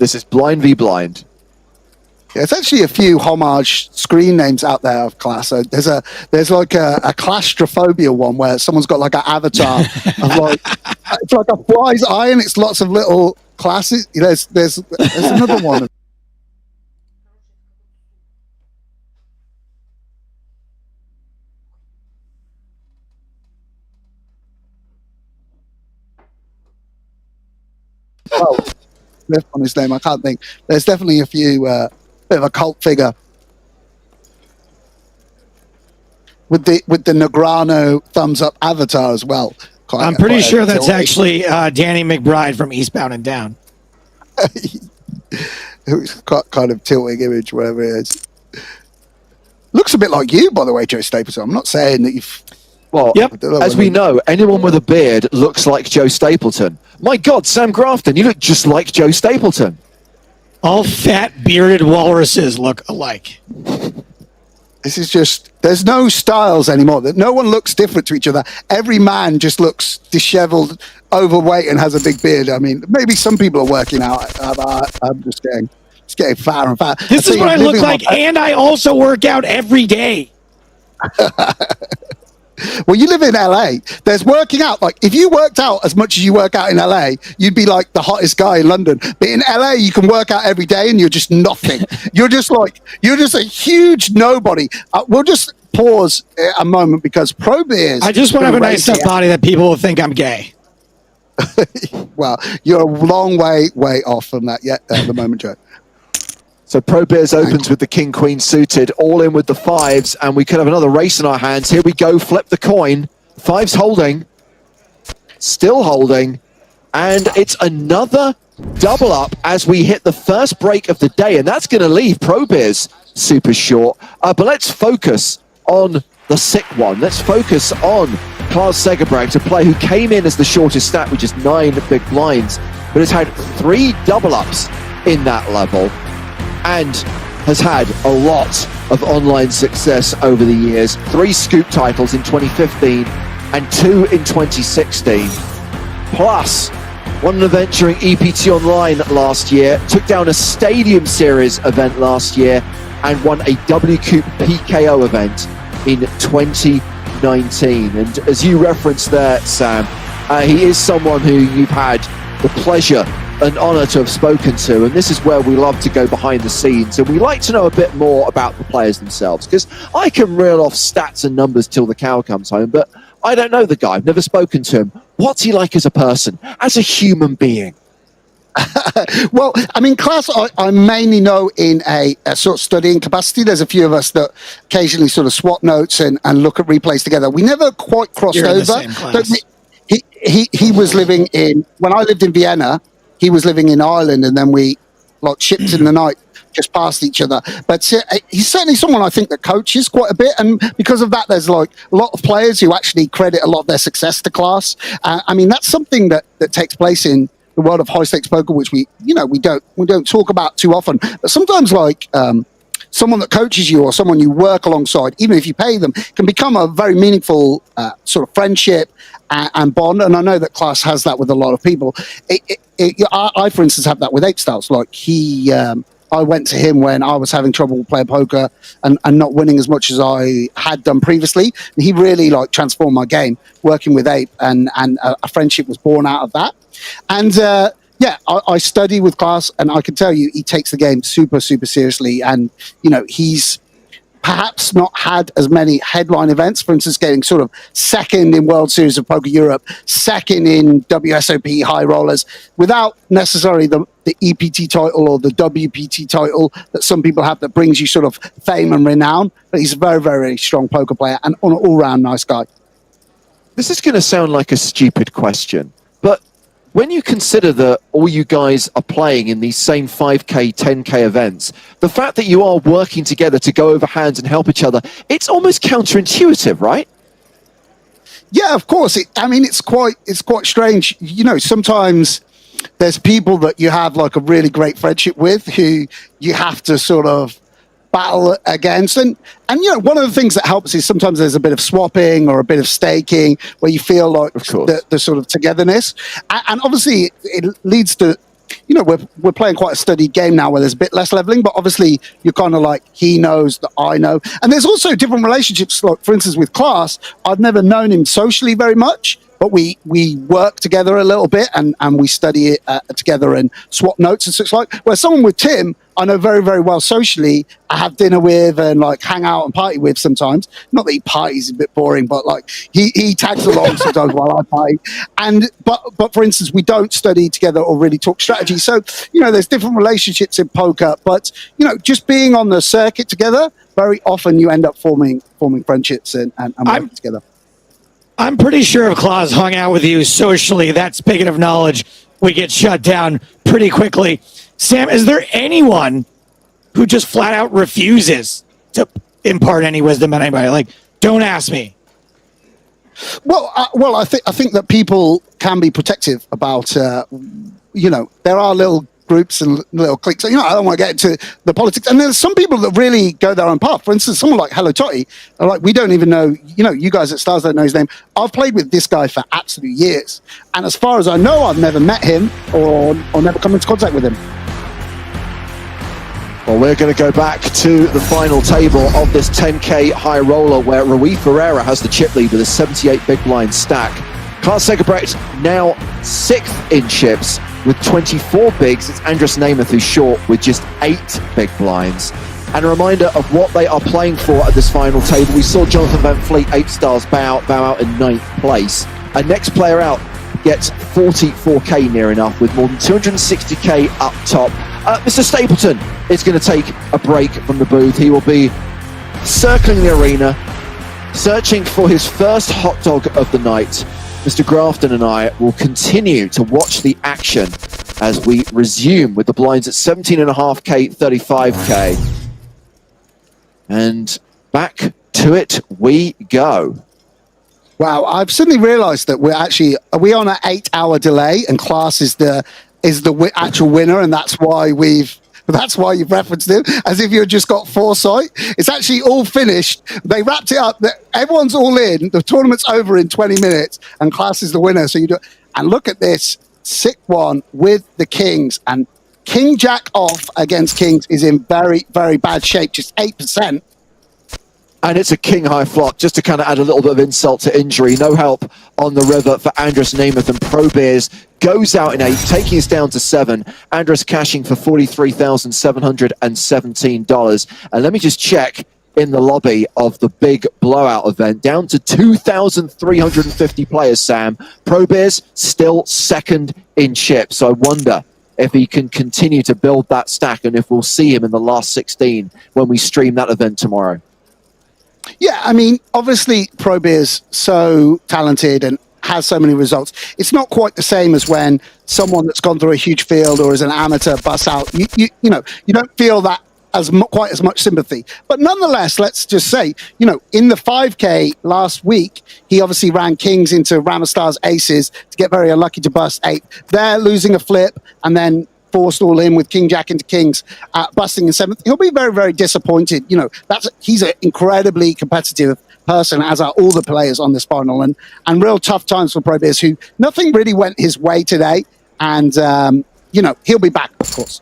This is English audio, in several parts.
This is blind v blind. Yeah, there's actually a few homage screen names out there of Class. So there's like a claustrophobia one where someone's got like an avatar of like it's like a fly's eye and it's lots of little classes. You know, there's another one. Well, live on his name, I can't think. There's definitely a few bit of a cult figure with the Negrano thumbs up avatar as well. I'm pretty sure that's actually Danny McBride from Eastbound and Down. It's got kind of tilting image, whatever it is. Looks a bit like you, by the way, Joe Stapleton. I'm not saying that you've. Well, as we know, anyone with a beard looks like Joe Stapleton. My God, Sam Grafton, you look just like Joe Stapleton. All fat, bearded walruses look alike. This is just, there's no styles anymore. No one looks different to each other. Every man just looks disheveled, overweight, and has a big beard. I mean, maybe some people are working out. I'm just getting fatter and fatter. This is what I look like, and I also work out every day. Well, you live in LA. There's working out. Like, if you worked out as much as you work out in LA, you'd be like the hottest guy in London. But in LA, you can work out every day and you're just nothing. You're just a huge nobody. We'll just pause a moment because Pro Beers. I just want to have a nice enough body that people will think I'm gay. Well, you're a long way off from that yet at the moment, Joe. So Pro Beers opens with the King Queen suited, all in with the fives, and we could have another race in our hands. Here we go, flip the coin. Fives holding, still holding, and it's another double up as we hit the first break of the day, and that's going to leave Pro Beers super short. But let's focus on the sick one. Let's focus on Klaus Segerbrag, a player who came in as the shortest stat with just 9 big blinds, but has had 3 double ups in that level, and has had a lot of online success over the years. 3 scoop titles in 2015 and 2 in 2016. Plus, won an event during EPT Online last year, took down a Stadium Series event last year, and won a WCOOP PKO event in 2019. And as you referenced there, Sam, he is someone who you've had the pleasure an honor to have spoken to, and this is where we love to go behind the scenes, and we like to know a bit more about the players themselves, because I can reel off stats and numbers till the cow comes home, but I don't know the guy. I've never spoken to him. What's he like as a person, as a human being? Well, I mean, Klaus, I mainly know in a sort of studying capacity. There's a few of us that occasionally sort of swap notes and look at replays together. We never quite crossed over. He was living in, when I lived in Vienna, he was living in Ireland, and then we like shipped in the night just past each other. But he's certainly someone I think that coaches quite a bit, and because of that, there's like a lot of players who actually credit a lot of their success to Klaus. I mean, that's something that takes place in the world of high stakes poker, which we don't talk about too often. But sometimes, like someone that coaches you or someone you work alongside, even if you pay them, can become a very meaningful sort of friendship and bond. And I know that Klaus has that with a lot of people. I, for instance, have that with Ape Styles. Like I went to him when I was having trouble playing poker and not winning as much as I had done previously. And he really like transformed my game working with Ape, and a friendship was born out of that. And yeah, I study with Klaus, and I can tell you he takes the game super, super seriously. And, you know, he's perhaps not had as many headline events, for instance, getting sort of second in World Series of Poker Europe, second in WSOP High Rollers, without necessarily the EPT title or the WPT title that some people have that brings you sort of fame and renown. But he's a very, very strong poker player and an all-round nice guy. This is going to sound like a stupid question, but when you consider that all you guys are playing in these same 5K, 10K events, the fact that you are working together to go over hands and help each other, it's almost counterintuitive, right? Yeah, of course. I mean, it's quite strange. You know, sometimes there's people that you have like a really great friendship with who you have to sort of battle against. And you know, one of the things that helps is sometimes there's a bit of swapping or a bit of staking where you feel like the sort of togetherness. And obviously it leads to, you know, we're playing quite a studied game now where there's a bit less leveling, but obviously you're kind of like, he knows that I know. And there's also different relationships. Like, for instance, with Klaas, I've never known him socially very much, but we work together a little bit and we study it together and swap notes and such like. Where someone with Tim, I know very, very well socially. I have dinner with and like hang out and party with sometimes. Not that he parties a bit boring, but like he tags along sometimes while I party. And but for instance, we don't study together or really talk strategy. So you know, there's different relationships in poker. But you know, just being on the circuit together, very often you end up forming friendships and working together. I'm pretty sure if Klaus hung out with you socially, that spigot of knowledge would get shut down pretty quickly. Sam, is there anyone who just flat out refuses to impart any wisdom on anybody? Like, don't ask me. Well, I think that people can be protective about, you know, there are little groups and little cliques. You know, I don't want to get into the politics. And there's some people that really go their own path. For instance, someone like Hello Totty, like we don't even know, you know, you guys at Stars don't know his name. I've played with this guy for absolute years. And as far as I know, I've never met him or never come into contact with him. Well, we're going to go back to the final table of this 10K high roller where Rui Ferreira has the chip lead with a 78 big blind stack. Klaas Segerbrecht now 6th in chips with 24 bigs. It's Andres Namath who's short with just 8 big blinds. And a reminder of what they are playing for at this final table. We saw Jonathan Van Fleet, 8 stars, bow out in 9th place. And next player out gets 44k near enough with more than 260k up top. Mr. Stapleton is going to take a break from the booth. He will be circling the arena, searching for his first hot dog of the night. Mr. Grafton and I will continue to watch the action as we resume with the blinds at 17.5k, 35k. And back to it we go. Wow, I've suddenly realised that are we on an 8-hour delay, and Klaas is the actual winner, and that's why you've referenced him as if you had just got foresight. It's actually all finished. They wrapped it up. Everyone's all in. The tournament's over in 20 minutes, and Klaas is the winner. So you do. And look at this sick one with the kings, and King Jack off against kings is in very, very bad shape. Just 8%. And it's a king high flop, just to kind of add a little bit of insult to injury. No help on the river for Andres Namath, and Pro Beers goes out in 8, taking us down to 7. Andres cashing for $43,717. And let me just check in the lobby of the big blowout event, down to 2,350 players, Sam. Pro Beers still 2nd in chips. So I wonder if he can continue to build that stack and if we'll see him in the last 16 when we stream that event tomorrow. Yeah, I mean, obviously, Pro Beer's so talented and has so many results. It's not quite the same as when someone that's gone through a huge field or is an amateur busts out. You know, you don't feel that quite as much sympathy. But nonetheless, let's just say, you know, in the 5K last week, he obviously ran kings into Ramastars aces to get very unlucky to bust 8. They're losing a flip and then forced all in with King Jack into kings, busting in 7th. He'll be very, very disappointed. You know, he's an incredibly competitive person, as are all the players on this final, and real tough times for Pro Beers, who nothing really went his way today. And, you know, he'll be back, of course.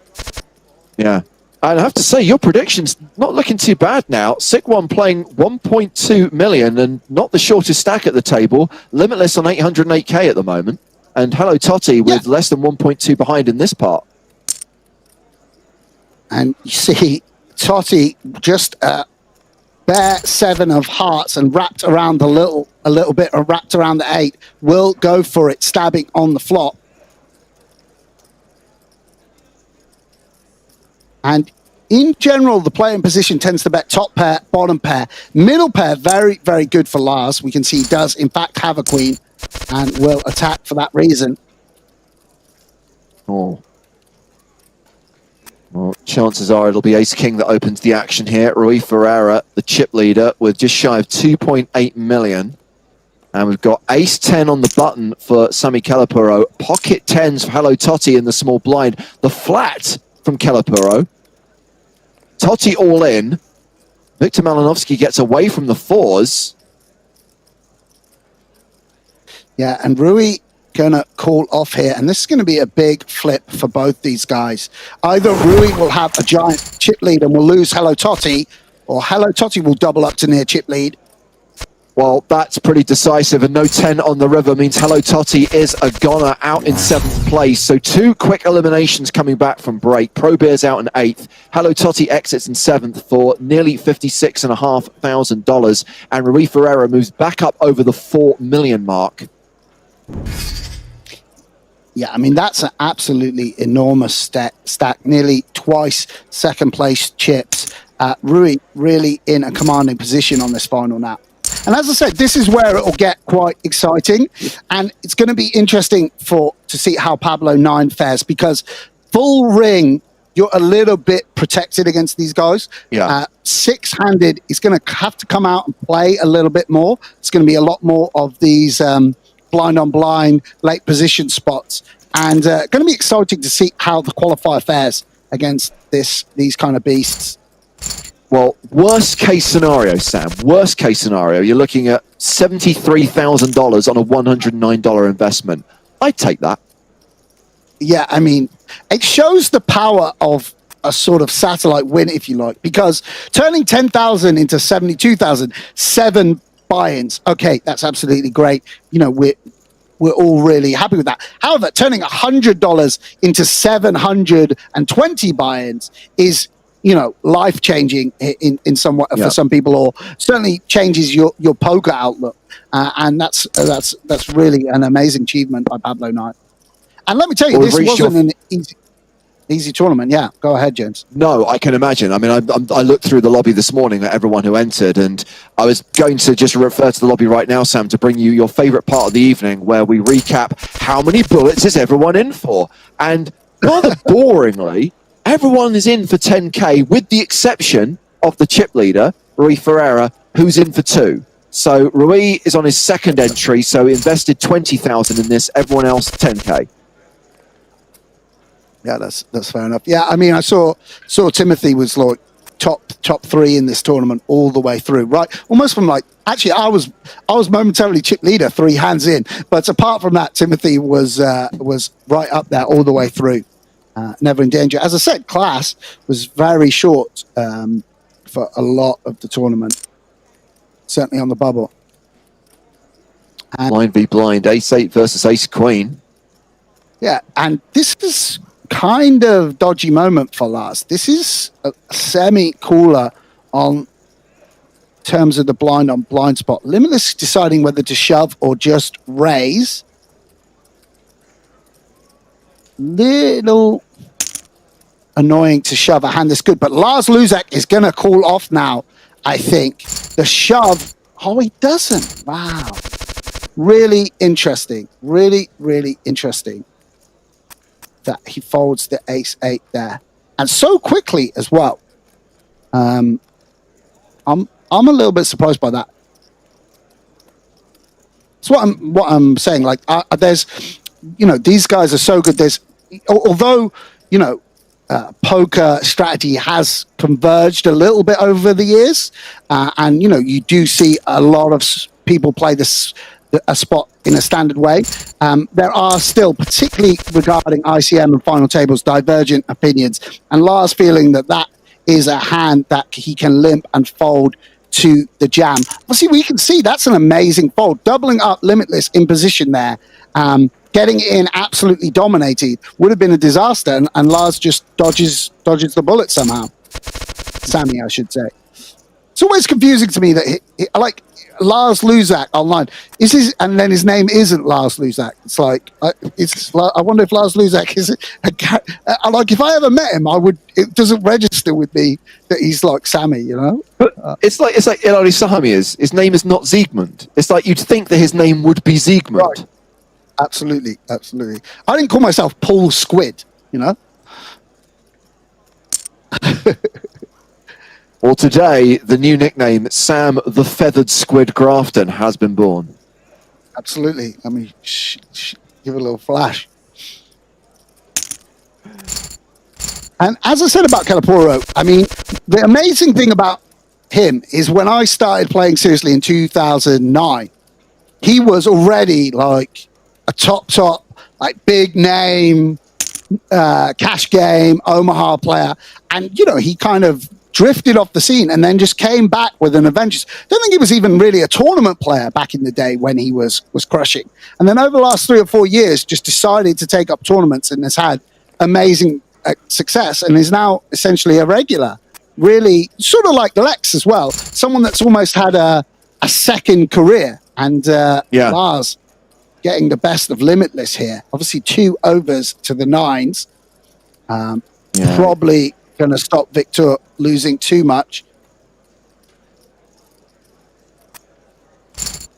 Yeah. I have to say, your prediction's not looking too bad now. Sick One playing 1.2 million and not the shortest stack at the table. Limitless on 808k at the moment. And Hello Totty with less than 1.2 behind in this part. And you see, Totty just bare 7 of hearts and wrapped around a little bit, or wrapped around the 8, will go for it, stabbing on the flop. And in general, the player in position tends to bet top pair, bottom pair. Middle pair, very, very good for Lars. We can see he does, in fact, have a queen and will attack for that reason. Oh. Well, chances are it'll be Ace-King that opens the action here. Rui Ferreira, the chip leader, with just shy of 2.8 million. And we've got Ace-10 on the button for Sami Kelapuro. Pocket 10s for Hello Totty in the small blind. The flat from Kelapuro. Totty all in. Victor Malinovsky gets away from the 4s. Yeah, and Rui gonna call off here, and this is gonna be a big flip for both these guys. Either Rui will have a giant chip lead and will lose Hello Totty, or Hello Totty will double up to near chip lead. Well, that's pretty decisive, and no 10 on the river means Hello Totty is a goner out in 7th place. So 2 quick eliminations coming back from break. Pro Beer's out in 8th. Hello Totty exits in 7th for nearly $56,500, and Rui Ferreira moves back up over the 4 million mark. Yeah, I mean, that's an absolutely enormous stack, nearly twice second place chips. Rui really in a commanding position on this final nap. And as I said, this is where it will get quite exciting, and it's going to be interesting to see how Pablo 9 fares, because full ring, you're a little bit protected against these guys. Yeah. 6-handed, he's going to have to come out and play a little bit more. It's going to be a lot more of these blind on blind, late position spots, and going to be exciting to see how the qualifier fares against these kind of beasts. Well, worst case scenario, Sam, worst case scenario, you're looking at $73,000 on a $109 investment. I'd take that. Yeah, I mean, it shows the power of a sort of satellite win, if you like, because turning 10,000 into 72,000, 7 buy-ins. Okay, that's absolutely great. You know, we're all really happy with that. However, turning $100 into 720 buy-ins is, you know, life-changing in some way for some people, or certainly changes your poker outlook. And that's really an amazing achievement by Pablo Knight. And let me tell you, this wasn't an easy tournament. Yeah, go ahead, James. No, I can imagine. I mean, I looked through the lobby this morning at everyone who entered, and I was going to just refer to the lobby right now, Sam, to bring you your favorite part of the evening, where we recap how many bullets is everyone in for. And rather boringly, everyone is in for 10K, with the exception of the chip leader, Rui Ferreira, who's in for 2. So Rui is on his second entry, so he invested 20,000 in this. Everyone else, 10K. Yeah, that's fair enough. Yeah, I mean, I saw Timothy was like top 3 in this tournament all the way through, right? Almost from like, actually, I was momentarily chip leader 3 hands in, but apart from that, Timothy was right up there all the way through. Never in danger. As I said, class was very short for a lot of the tournament, certainly on the bubble. And Blind v blind, ace-8 versus ace-queen. yeah, and this is kind of dodgy moment for Lars. This is a semi-cooler on terms of the blind on blind spot. Limitless deciding whether to shove or just raise. Little annoying to shove a hand this good, but Lars Luzak is going to call off now, I think. The shove, oh, he doesn't. Wow. Really interesting. Really, really interesting that he folds the ace-8 there. And so quickly as well. I'm a little bit surprised by that. That's what I'm saying. Like, there's, you know, these guys are so good. There's, although, you know, poker strategy has converged a little bit over the years, and you know, you do see a lot of people play a spot in a standard way. There are still, particularly regarding ICM and final tables, divergent opinions, and Lars feeling that is a hand that he can limp and fold to the jam. Well, see, we can see that's an amazing fold, doubling up Limitless in position there. Getting in absolutely dominated would have been a disaster, and Lars just dodges the bullet somehow. Sammy, I should say. It's always confusing to me that like Lars Luzak online and then his name isn't Lars Luzak. It's like I wonder if Lars Luzak is like, if I ever met him, it doesn't register with me that he's like Sammy, you know. But it's like Ilari Sahami is. His name is not Siegmund. It's like you'd think that his name would be Siegmund. Right. Absolutely, absolutely. I didn't call myself Paul Squid, you know. Well, today, the new nickname, Sam the Feathered Squid Grafton, has been born. Absolutely. I mean, give a little flash. And as I said about Caliporo, I mean, the amazing thing about him is when I started playing seriously in 2009, he was already like a top, like big name, cash game, Omaha player. And, you know, he kind of drifted off the scene and then just came back with an adventure. Don't think he was even really a tournament player back in the day when he was crushing. And then over the last 3 or 4 years, just decided to take up tournaments and has had amazing success and is now essentially a regular. Really sort of like Lex as well. Someone that's almost had a second career. And Lars getting the best of Limitless here. Obviously 2 overs to the 9s. Probably going to stop Victor losing too much.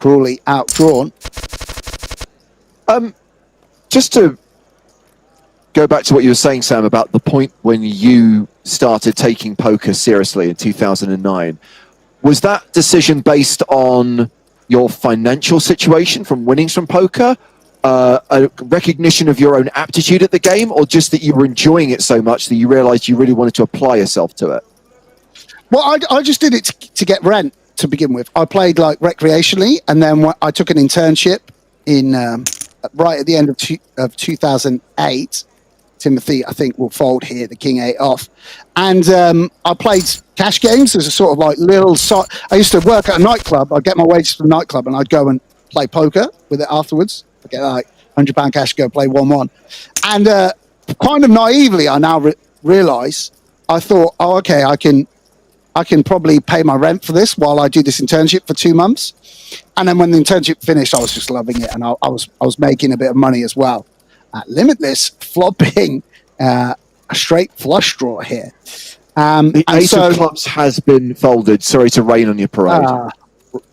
Cruelly outdrawn. Just to go back to what you were saying, Sam, about the point when you started taking poker seriously in 2009, was that decision based on your financial situation from winnings from poker, a recognition of your own aptitude at the game, or just that you were enjoying it so much that you realized you really wanted to apply yourself to it? Well, I just did it to get rent to begin with. I played like recreationally, and then I took an internship in right at the end of 2008. Timothy, I think, will fold here. The king 8 off. And I played cash games as a sort of like little... I used to work at a nightclub. I'd get my wages from the nightclub and I'd go and play poker with it afterwards. I'd get like £100 cash, go play 1-1. And kind of naively, I now realise, I thought, oh, okay, I can probably pay my rent for this while I do this internship for 2 months. And then when the internship finished, I was just loving it. And I was making a bit of money as well. Limitless flopping a straight flush draw here. The ace of clubs has been folded. Sorry to rain on your parade.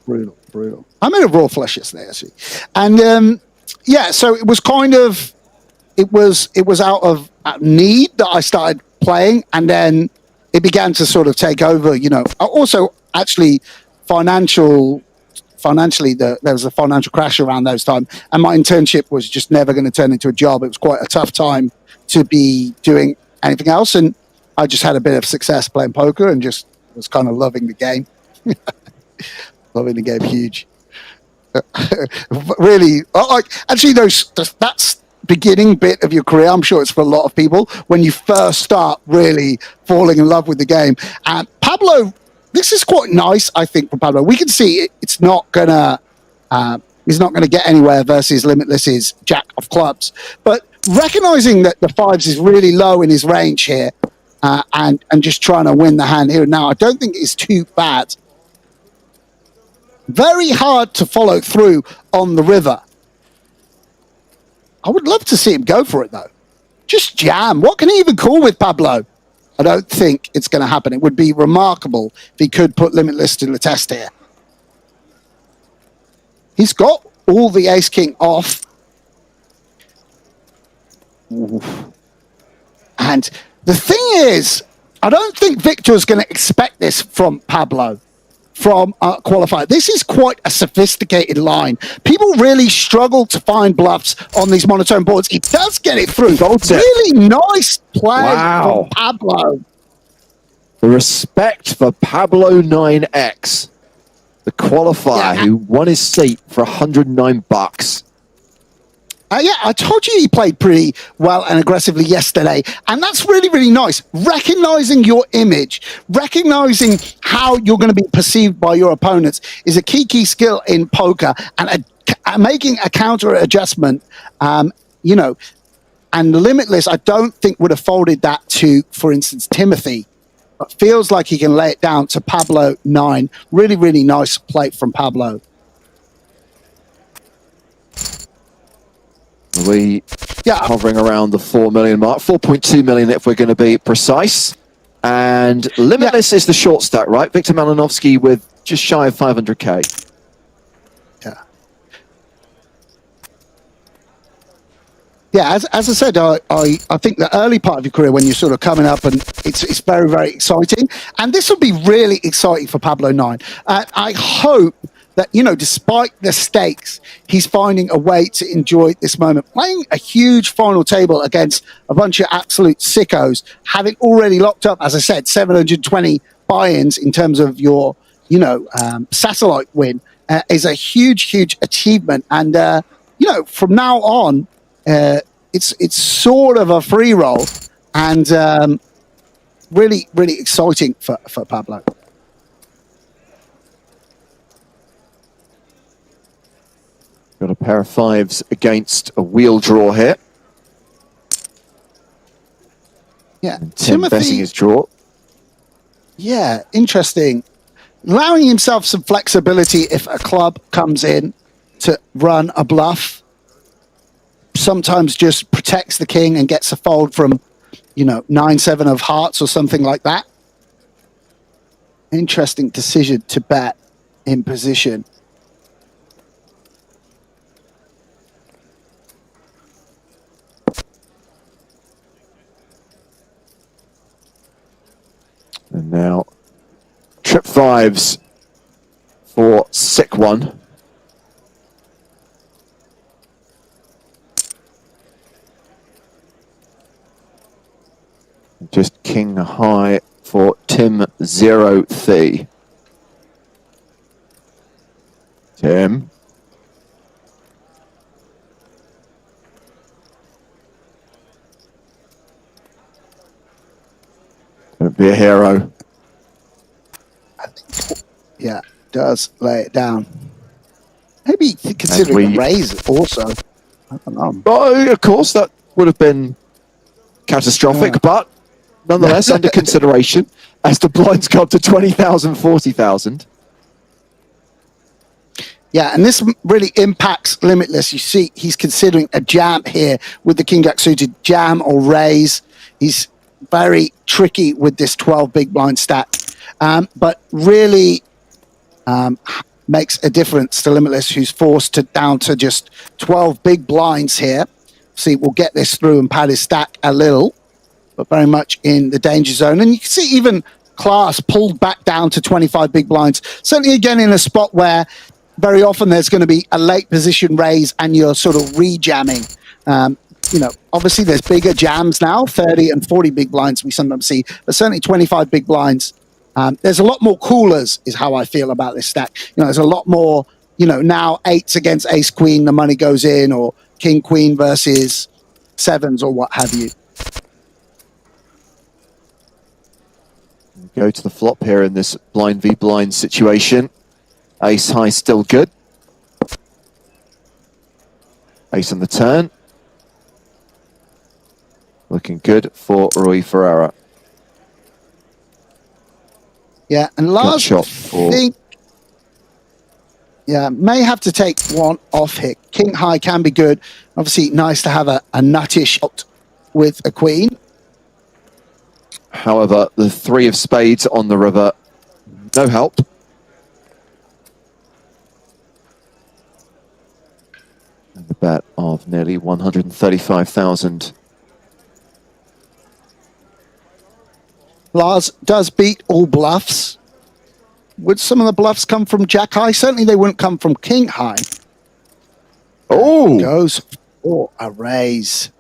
Brutal. I made a raw flush yesterday, actually. And so it was kind of, it was out of need that I started playing, and then it began to sort of take over, you know. Also, actually, financially, there was a financial crash around those times, and my internship was just never going to turn into a job. It was quite a tough time to be doing anything else, and I just had a bit of success playing poker and just was kind of loving the game. Loving the game huge. Really, actually, that's beginning bit of your career. I'm sure it's for a lot of people when you first start really falling in love with the game. And Pablo, this is quite nice, I think, for Pablo. We can see it's not gonna, he's not gonna get anywhere versus Limitless's jack of clubs. But recognizing that the 5s is really low in his range here, and just trying to win the hand here and now, I don't think it's too bad. Very hard to follow through on the river. I would love to see him go for it, though. Just jam. What can he even call with Pablo? I don't think it's going to happen. It would be remarkable if he could put Limitless to the test here. He's got all the ace-king off. Ooh. And the thing is, I don't think Victor's going to expect this from Pablo, from qualifier. This is quite a sophisticated line. People really struggle to find bluffs on these monotone boards. He does get it through. Really nice play from Pablo. The respect for Pablo 9X, the qualifier who won his seat for $109. I told you he played pretty well and aggressively yesterday, and that's really, really nice. Recognizing your image, recognizing how you're going to be perceived by your opponents is a key skill in poker, and making a counter adjustment, you know, and Limitless, I don't think would have folded that to, for instance, Timothy, but feels like he can lay it down to Pablo 9. Really, really nice play from Pablo. We hovering around the 4 million mark, 4.2 million if we're going to be precise. And Limitless is the short stack, right? Victor Malinovsky with just shy of 500k. Yeah, as I said, I think the early part of your career when you're sort of coming up, and it's very, very exciting. And this will be really exciting for Pablo 9. I hope that, you know, despite the stakes, he's finding a way to enjoy this moment. Playing a huge final table against a bunch of absolute sickos, having already locked up, as I said, 720 buy-ins in terms of your, you know, satellite win is a huge achievement. And you know, from now on, it's sort of a free roll, and really exciting for Pablo. Got a pair of fives against a wheel draw here. Yeah, And Tim betting his draw. Yeah, interesting. Allowing himself some flexibility if a club comes in to run a bluff. Sometimes just protects the king and gets a fold from, you know, 9-7 of hearts or something like that. Interesting decision to bet in position. And now trip fives for sick one. Just king high for Tim 0-3. Tim. Don't be a hero. Yeah, does lay it down. Maybe considering a raise also. I don't know. Oh, of course, that would have been catastrophic, but nonetheless under consideration as the blinds go up to 20,000, 40,000. Yeah, and this really impacts Limitless. You see, he's considering a jam here with the king jack suited, jam or raise. He's very tricky with this 12 big blind stack, but really makes a difference to Limitless, who's forced to down to just 12 big blinds here. See, we'll get this through and pad his stack a little, but very much in the danger zone. And you can see even Class pulled back down to 25 big blinds. Certainly again in a spot where very often there's going to be a late position raise and you're sort of re-jamming. You know, obviously there's bigger jams now, 30 and 40 big blinds we sometimes see, but certainly 25 big blinds. There's a lot more coolers is how I feel about this stack. You know, there's a lot more, you know, now eights against ace queen, the money goes in, or king queen versus sevens or what have you. Go to the flop here in this blind v blind situation. Ace high still good. Ace on the turn. Looking good for Rui Ferreira. Yeah, and Lars, shot for... think, yeah, may have to take one off here. King high can be good. Obviously, nice to have a nuttish shot with a queen. However, the three of spades on the river, no help. And the bet of nearly 135,000. Lars does beat all bluffs. Would some of the bluffs come from jack high? Certainly they wouldn't come from king high. Oh! Goes for a raise.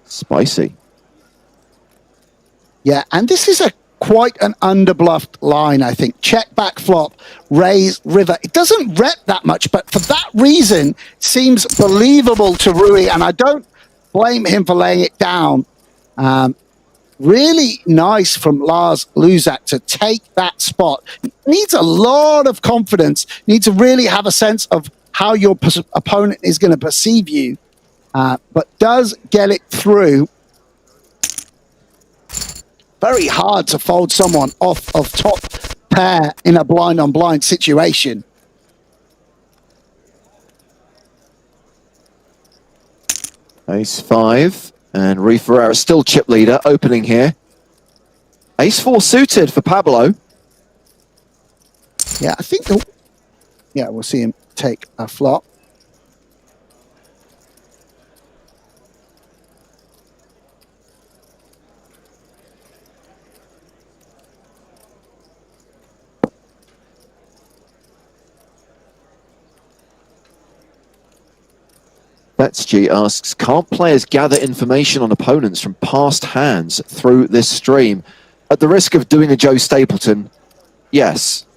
Spicy. Yeah, and this is quite an underbluffed line, I think. Check back flop, raise, river. It doesn't rep that much, but for that reason, it seems believable to Rui, and I don't blame him for laying it down. Really nice from Lars Luzak to take that spot. Needs a lot of confidence. Needs to really have a sense of how your opponent is going to perceive you, but does get it through. Very hard to fold someone off of top pair in a blind on blind situation. Ace 5, and Rui Ferreira still chip leader, opening here. Ace 4 suited for Pablo. Yeah, I think, yeah, we'll see him take a flop. BetsG asks, can't players gather information on opponents from past hands through this stream? At the risk of doing a Joe Stapleton, yes.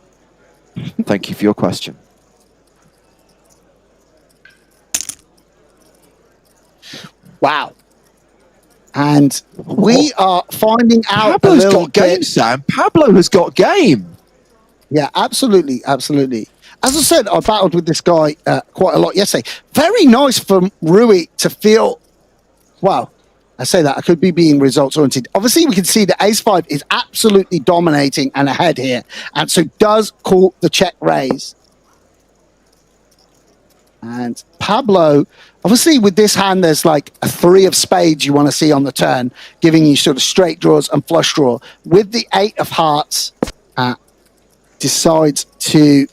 Thank you for your question. Wow. And we are finding out Pablo's a little got game, bit. Sam. Pablo has got game. Yeah, absolutely, absolutely. As I said, I battled with this guy quite a lot yesterday. Very nice for Rui to feel, well, I say that, I could be being results oriented. Obviously, we can see that ace-5 is absolutely dominating and ahead here. And so does call the check raise. And Pablo, obviously with this hand, there's like a 3 of spades you want to see on the turn, giving you sort of straight draws and flush draw. With the 8 of hearts, decides to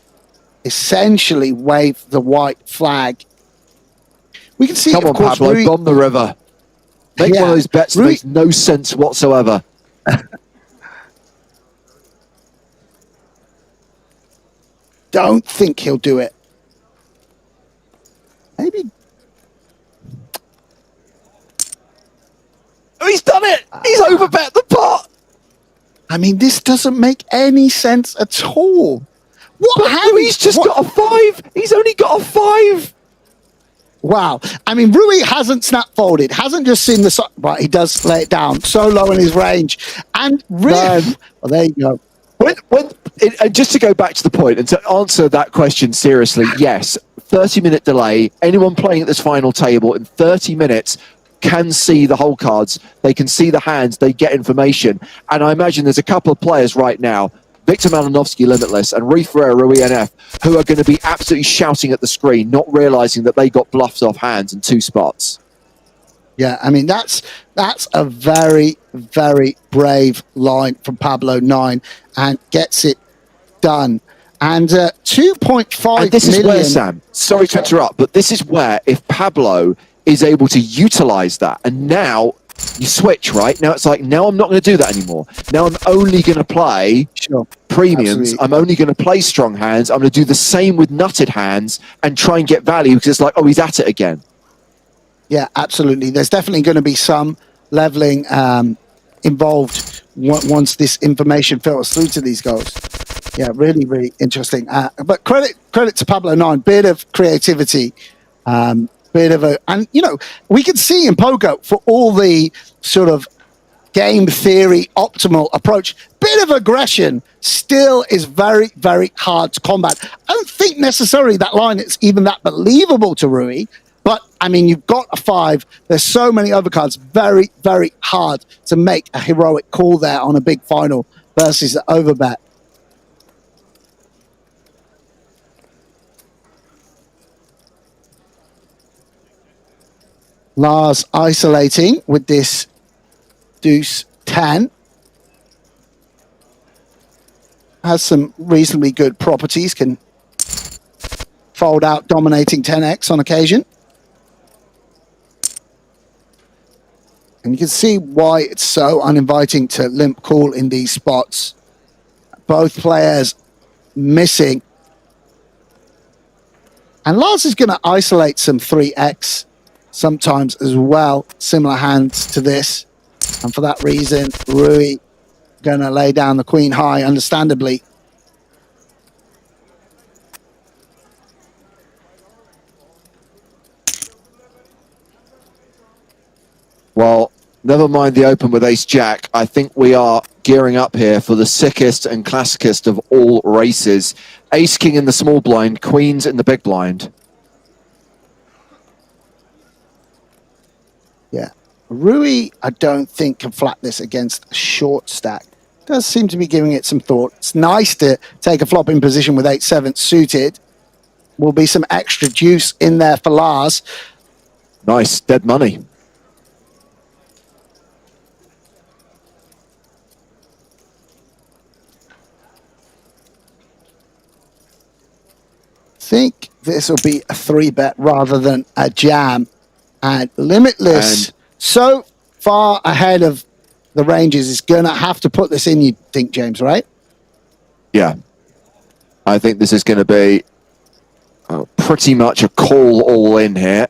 essentially wave the white flag. We can see, Come of on, course, Pablo, Rui, bomb the river. Make Yeah. one of those bets that Rui- makes no sense whatsoever. don't think he'll do it. Maybe. Oh, he's done it! He's overbet the pot! I mean, this doesn't make any sense at all. What hand? Rui's just got a 5! He's only got a 5! Wow. I mean, Rui hasn't snap folded, hasn't just seen the... But he does lay it down so low in his range. And Riff... Well, there you go. Just to go back to the point and to answer that question seriously, yes, 30-minute delay. Anyone playing at this final table in 30 minutes can see the hole cards. They can see the hands. They get information. And I imagine there's a couple of players right now, Victor Malinovsky Limitless and Rui Ferreira Rui NF, who are going to be absolutely shouting at the screen, not realizing that they got bluffed off hands in 2 spots. Yeah, I mean, that's a very, very brave line from Pablo 9 and gets it done. And 2.5 And this is million... where, Sam, sorry to interrupt, but this is where if Pablo is able to utilize that, and now you switch, right? Now it's like, now I'm not going to do that anymore. Now I'm only going to play premiums. Absolutely. I'm only going to play strong hands. I'm going to do the same with nutted hands and try and get value because it's like, oh, he's at it again. Yeah, absolutely. There's definitely going to be some leveling involved once this information filters through to these guys. Yeah, really, really interesting. But credit to Pablo 9, bit of creativity, bit of a, and you know, we can see in poker for all the sort of game theory optimal approach, bit of aggression still is very, very hard to combat. I don't think necessarily that line is even that believable to Rui. But, I mean, you've got a 5. There's so many overcards. Very, very hard to make a heroic call there on a big final versus the overbet. Lars isolating with this deuce 10. Has some reasonably good properties. Can fold out dominating 10x on occasion. And you can see why it's so uninviting to limp call in these spots. Both players missing. And Lars is going to isolate some 3x sometimes as well. Similar hands to this. And for that reason, Rui going to lay down the queen high, understandably. Well, never mind the open with ace-jack. I think we are gearing up here for the sickest and classicest of all races. Ace-king in the small blind, queens in the big blind. Yeah. Rui, I don't think, can flat this against a short stack. Does seem to be giving it some thought. It's nice to take a flop in position with 8-7 suited. Will be some extra juice in there for Lars. Nice, dead money. Think this will be a 3-bet rather than a jam. And Limitless, so far ahead of the ranges, is going to have to put this in, you think, James, right? Yeah. I think this is going to be pretty much a call all in here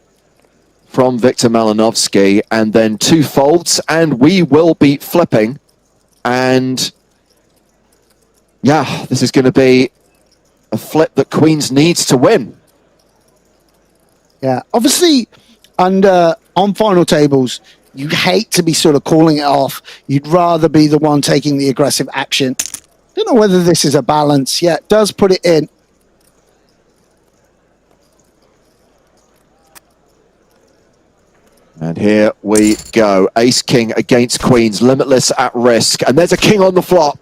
from Victor Malinovsky, and then 2 folds, and we will be flipping. And yeah, this is going to be a flip that Queens needs to win. Yeah, obviously, on final tables, you hate to be sort of calling it off. You'd rather be the one taking the aggressive action. Don't know whether this is a balance. Yeah, it does put it in. And here we go. Ace King against Queens. Limitless at risk. And there's a king on the flop.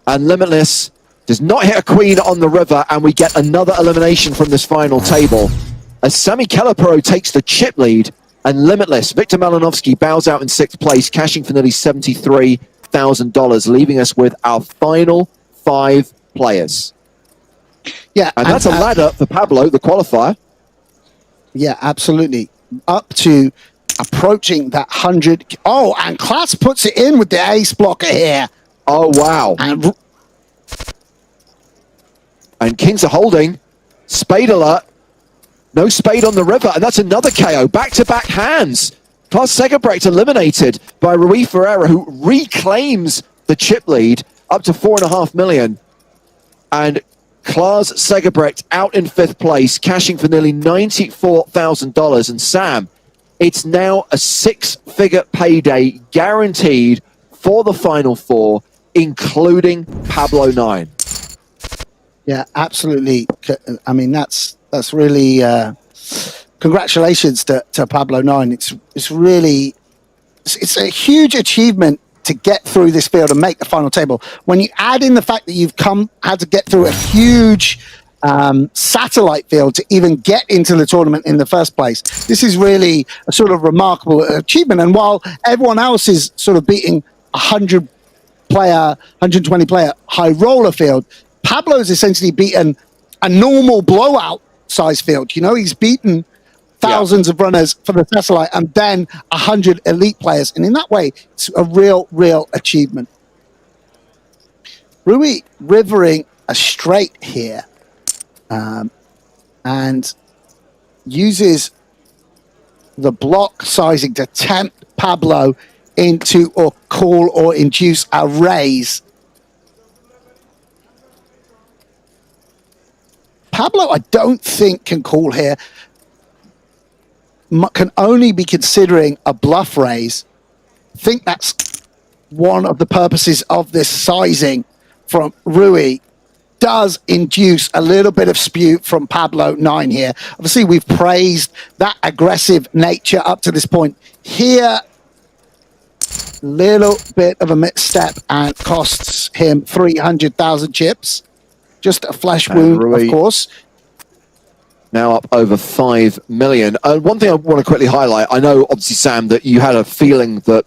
And Limitless does not hit a queen on the river. And we get another elimination from this final table. As Sammy Kellepero takes the chip lead. And Limitless, Victor Malinovsky bows out in 6th place, cashing for nearly $73,000, leaving us with our final 5 players. Yeah, and that's a ladder for Pablo, the qualifier. Yeah, absolutely. Up to approaching that 100. Oh, and Class puts it in with the ace blocker here. Oh, wow. And Kings are holding. Spade alert. No spade on the river, and that's another KO. Back-to-back hands. Klaus Segerbrecht eliminated by Rui Ferreira, who reclaims the chip lead up to 4.5 million. And Klaus Segerbrecht out in 5th place, cashing for nearly $94,000. And Sam, it's now a 6-figure payday guaranteed for the final 4, including Pablo 9. Yeah, absolutely. I mean, that's really congratulations to Pablo 9. It's really it's a huge achievement to get through this field and make the final table. When you add in the fact that you've had to get through a huge satellite field to even get into the tournament in the first place, this is really a sort of remarkable achievement. And while everyone else is sort of beating 120 player high roller field, Pablo's essentially beaten a normal blowout size field. You know, he's beaten thousands of runners for the satellite and then 100 elite players. And in that way, it's a real achievement. Rui rivering a straight here and uses the block sizing to tempt Pablo into or call or induce a raise. Pablo, I don't think can call here. Can only be considering a bluff raise. I think that's one of the purposes of this sizing from Rui. Does induce a little bit of spew from Pablo 9 here. Obviously, we've praised that aggressive nature up to this point. Here, little bit of a misstep and costs him 300,000 chips. Just a flesh wound, Rui, of course. Now up over 5 million. One thing I want to quickly highlight, I know, obviously, Sam, that you had a feeling that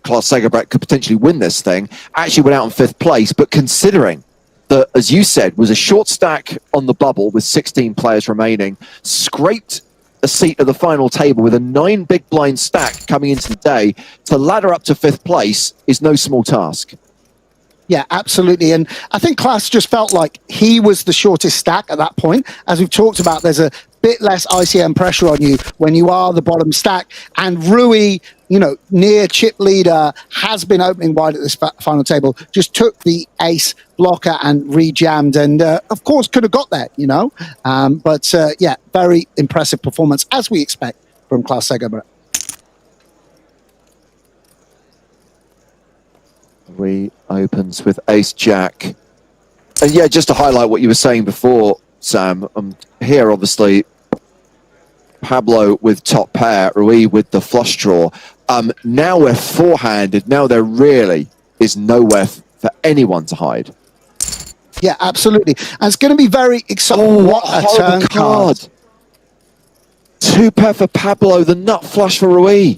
Klaus Segerbrecht could potentially win this thing. Actually went out in 5th place, but considering that, as you said, was a short stack on the bubble with 16 players remaining, scraped a seat at the final table with a 9 big blind stack coming into the day, to ladder up to 5th place is no small task. Yeah, absolutely. And I think Klaus just felt like he was the shortest stack at that point. As we've talked about, there's a bit less ICM pressure on you when you are the bottom stack. And Rui, you know, near chip leader, has been opening wide at this final table, just took the ace blocker and re-jammed and, of course, could have got there, you know. But, yeah, very impressive performance, as we expect from Klaus Segerbrecht. Rui opens with ace-jack. And yeah, just to highlight what you were saying before, Sam, here, obviously, Pablo with top pair, Rui with the flush draw. Now we're four-handed. Now there really is nowhere for anyone to hide. Yeah, absolutely. And it's going to be very exciting. Oh, what a turn card. 2 pair for Pablo, the nut flush for Rui.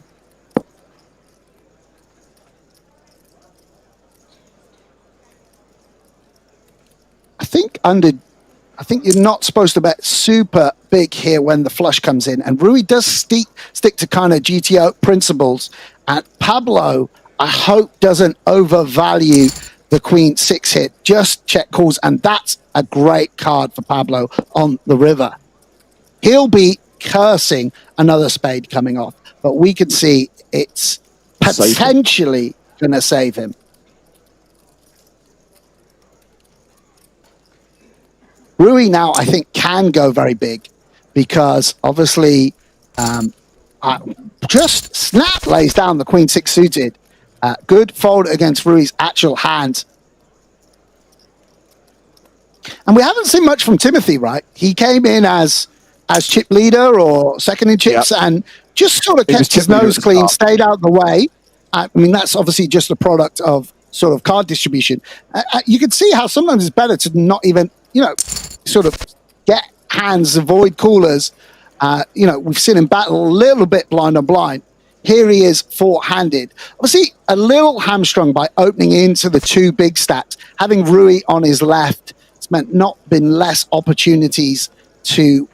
I think you're not supposed to bet super big here when the flush comes in. And Rui does stick to kind of GTO principles. And Pablo, I hope, doesn't overvalue the Queen 6 hit. Just check calls. And that's a great card for Pablo on the river. He'll be cursing another spade coming off. But we can see it's potentially going to save him. Rui now, I think, can go very big because obviously just snap lays down the queen six suited. Good fold against Rui's actual hand. And we haven't seen much from Timothy, right? He came in as chip leader or second in chips and just sort of kept his nose clean, stayed out of the way. I mean, that's obviously just a product of sort of card distribution. You can see how sometimes it's better to not even, sort of get hands, avoid coolers. We've seen him battle a little bit blind on blind. Here he is four-handed. Obviously, a little hamstrung by opening into the two big stacks. Having Rui on his left, it's meant not been less opportunities to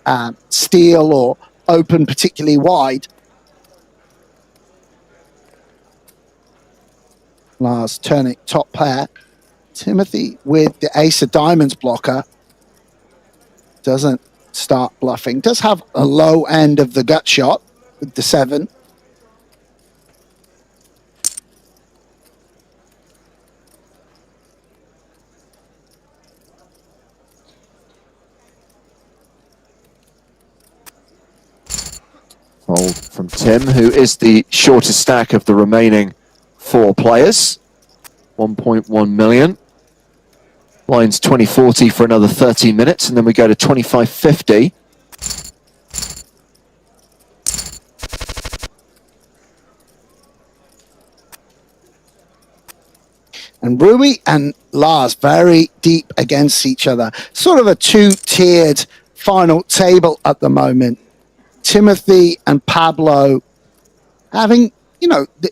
steal or open particularly wide. Lars turning top pair. Timothy with the ace of diamonds blocker. Doesn't start bluffing. Does have a low end of the gut shot with the 7. Fold from Tim, who is the shortest stack of the remaining 4 players. 1.1 million. Lines 2040 for another 30 minutes, and then we go to 2550. And Rui and Lars very deep against each other. Sort of a two-tiered final table at the moment. Timothy and Pablo having,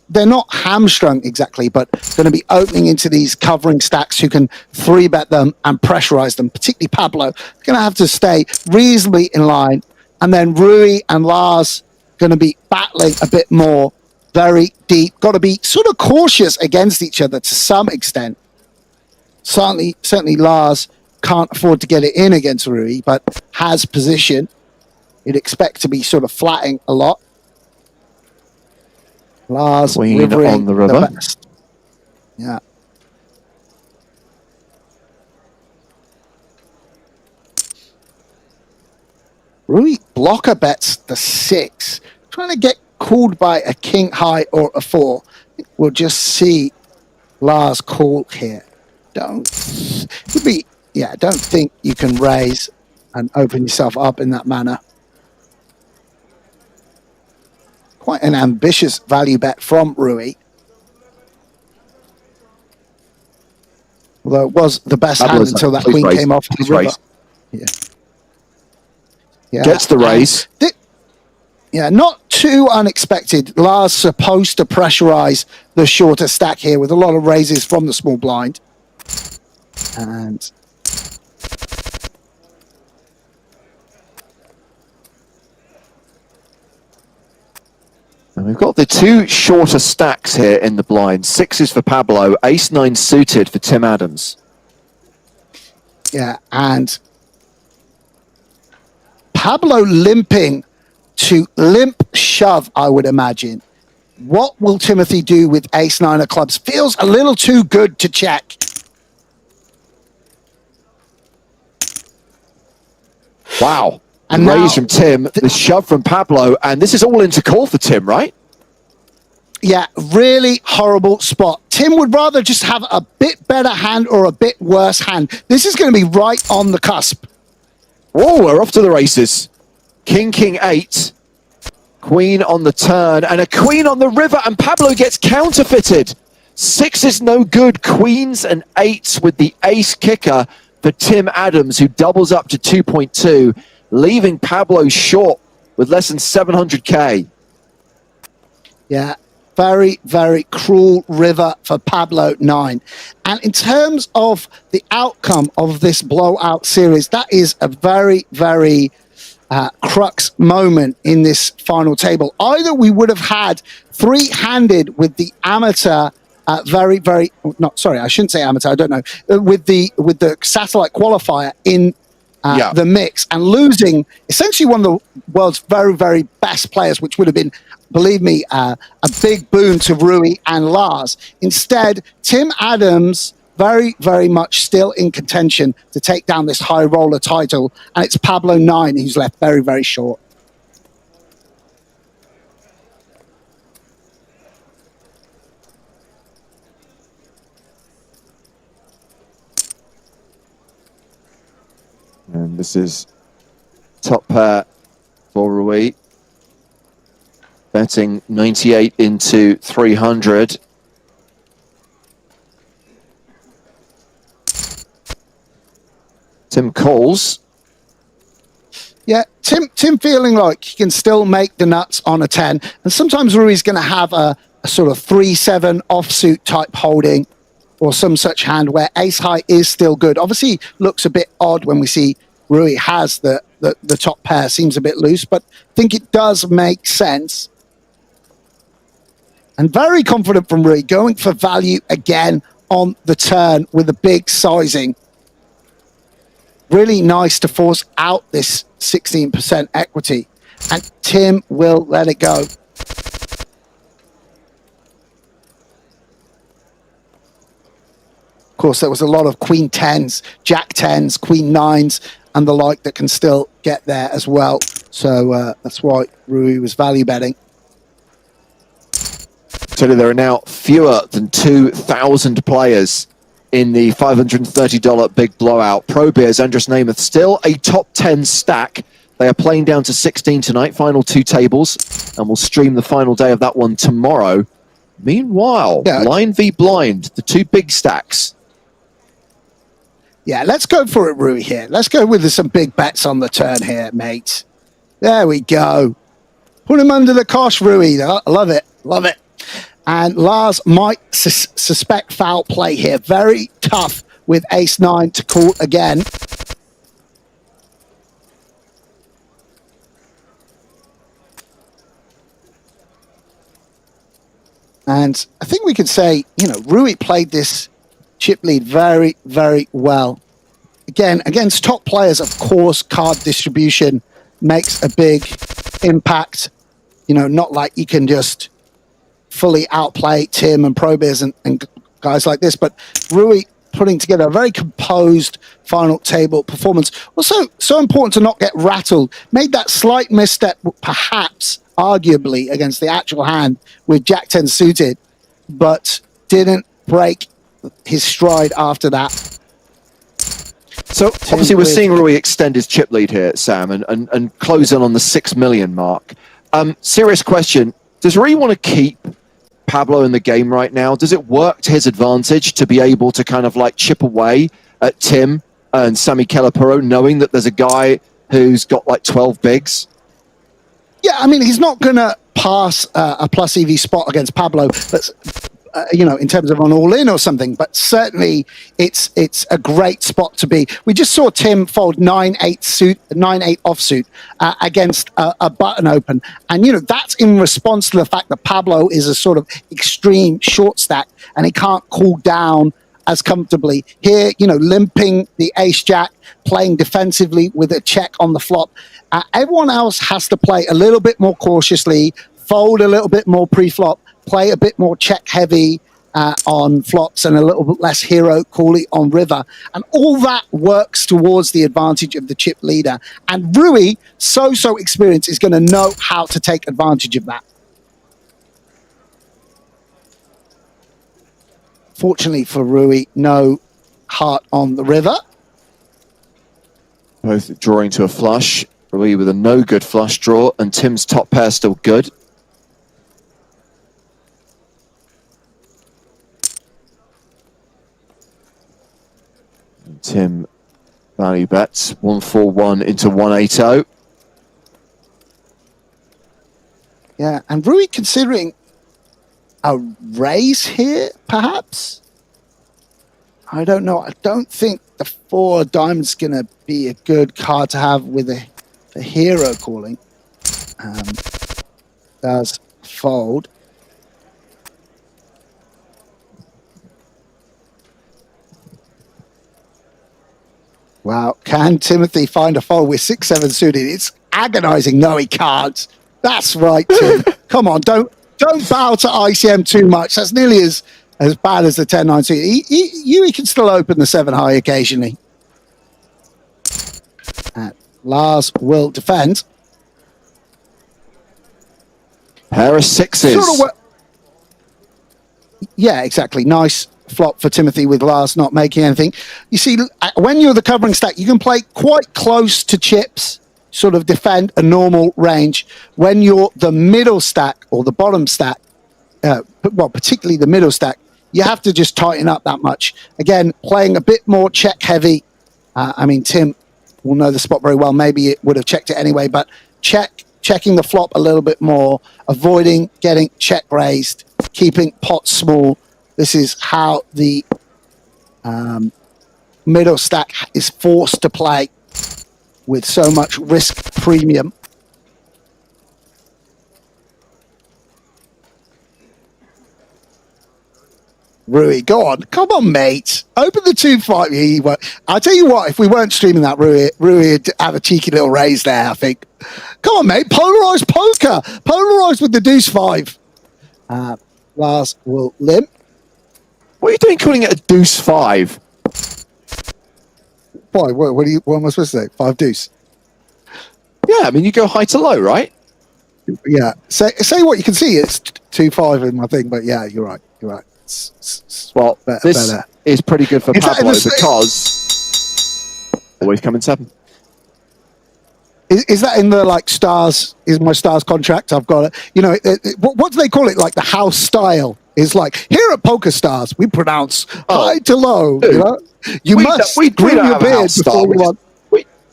they're not hamstrung exactly, but going to be opening into these covering stacks who can 3-bet them and pressurize them, particularly Pablo. Going to have to stay reasonably in line. And then Rui and Lars going to be battling a bit more, very deep. Got to be sort of cautious against each other to some extent. Certainly Lars can't afford to get it in against Rui, but has position. You'd expect to be sort of flatting a lot. Lars Queen on the river. The best. Yeah. Rui blocker bets the 6. Trying to get called by a king high or a 4. We'll just see Lars call here. Don't think you can raise and open yourself up in that manner. Quite an ambitious value bet from Rui. Although it was the best hand until that queen came off the river. Yeah. Gets the raise. Not too unexpected. Lars supposed to pressurize the shorter stack here with a lot of raises from the small blind. And we've got the 2 shorter stacks here in the blind. 6s for Pablo, ace-9 suited for Tim Adams. Yeah, and Pablo limping to limp shove, I would imagine. What will Timothy do with ace-9 of clubs? Feels a little too good to check. Wow. And the raise now, from Tim, the shove from Pablo, and this is all into call for Tim, right? Yeah, really horrible spot. Tim would rather just have a bit better hand or a bit worse hand. This is going to be right on the cusp. Whoa, we're off to the races. King, 8. Queen on the turn, and a queen on the river, and Pablo gets counterfeited. 6 is no good. Queens and 8s with the ace kicker for Tim Adams, who doubles up to 2.2. Leaving Pablo short with less than 700k. Yeah, very, very cruel river for Pablo 9. And in terms of the outcome of this blowout series, that is a very, very crux moment in this final table. Either we would have had 3-handed with the amateur I shouldn't say amateur, I don't know, with the satellite qualifier in the mix and losing essentially one of the world's very, very best players, which would have been, believe me, a big boon to Rui and Lars. Instead, Tim Adams very, very much still in contention to take down this high roller title. And it's Pablo 9 who's left very, very short. And this is top pair for Rui. Betting 98 into 300. Tim calls. Yeah, Tim feeling like he can still make the nuts on a 10. And sometimes Rui's going to have a sort of 3-7 offsuit type holding or some such hand where ace high is still good. Obviously, looks a bit odd when we see Rui has the top pair. Seems a bit loose, but I think it does make sense. And very confident from Rui, going for value again on the turn with a big sizing. Really nice to force out this 16% equity. And Tim will let it go. Of course, there was a lot of queen 10s, jack 10s, queen 9s, and the like that can still get there as well. So that's why Rui was value betting. So there are now fewer than 2,000 players in the $530 big blowout. Pro Beers, Andres Namath, still a top 10 stack. They are playing down to 16 tonight, final 2 tables, and we'll stream the final day of that one tomorrow. Meanwhile, blind v blind, the 2 big stacks. Yeah, let's go for it, Rui, here. Let's go with some big bets on the turn here, mate. There we go. Put him under the cosh, Rui. I love it. Love it. And Lars might suspect foul play here. Very tough with ace-9 to call again. And I think we could say, you know, Rui played this chip lead very, very well. Again, against top players, of course, card distribution makes a big impact. You know, not like you can just fully outplay Tim and Pro Beers and guys like this, but Rui putting together a very composed final table performance. Also, so important to not get rattled. Made that slight misstep, perhaps, arguably, against the actual hand with Jack 10 suited, but didn't break his stride after that. So obviously we're seeing Rui extend his chip lead here, Sam, and close in on the 6 million mark. Serious question. Does Rui want to keep Pablo in the game right now? Does it work to his advantage to be able to kind of like chip away at Tim and Sammy Kelapuro, knowing that there's a guy who's got like 12 bigs? Yeah, I mean, he's not going to pass a plus EV spot against Pablo that's, you know, in terms of an all-in or something, but certainly it's a great spot to be. We just saw Tim fold 9-8 offsuit against a button open, and you know that's in response to the fact that Pablo is a sort of extreme short stack and he can't cool down as comfortably. Here, you know, limping the ace-jack, playing defensively with a check on the flop. Everyone else has to play a little bit more cautiously, fold a little bit more pre-flop, play a bit more check heavy on flops and a little bit less hero calling on river. And all that works towards the advantage of the chip leader. And Rui, so experienced, is going to know how to take advantage of that. Fortunately for Rui, no heart on the river. Both drawing to a flush. Rui with a no good flush draw, and Tim's top pair still good. Tim value bets 141 into 180. Yeah, and Rui considering a raise here, perhaps? I don't know. I don't think the 4 diamonds going to be a good card to have with a hero calling. Does fold. Wow, can Timothy find a fold with 6-7 suited? It's agonizing. No, he can't. That's right, Tim. Come on, don't bow to ICM too much. That's nearly as as bad as the 10-9 suited. Yui can still open the 7 high occasionally. And Lars will defend. Pair of sixes. Yeah, exactly. Nice flop for Timothy with Lars not making anything. You see, when you're the covering stack, you can play quite close to chips, sort of defend a normal range. When you're the middle stack or the bottom stack, well, particularly the middle stack, you have to just tighten up that much. Again, playing a bit more check heavy. I mean, Tim will know the spot very well. Maybe it would have checked it anyway, but checking the flop a little bit more, avoiding getting check raised, keeping pots small. This is how the middle stack is forced to play with so much risk premium. Rui, go on. Come on, mate. Open the 2-5. I'll tell you what, if we weren't streaming that, Rui would have a cheeky little raise there, I think. Come on, mate. Polarized poker. Polarized with the deuce 5. Lars will limp. What are you doing calling it a deuce 5? Why? What am I supposed to say? 5 deuce. Yeah, I mean, you go high to low, right? Yeah. Say what you can see. It's 2-5 in my thing, but yeah, you're right. You're right. Well, this better. is pretty good for Is that in Pablo the because always come in 7. Is that in the like stars? Is my stars contract? I've got it. You know, what do they call it? Like the house style is like here at PokerStars we pronounce high to low. Dude, you know, you must we groom don't your have a beard house star. before you want.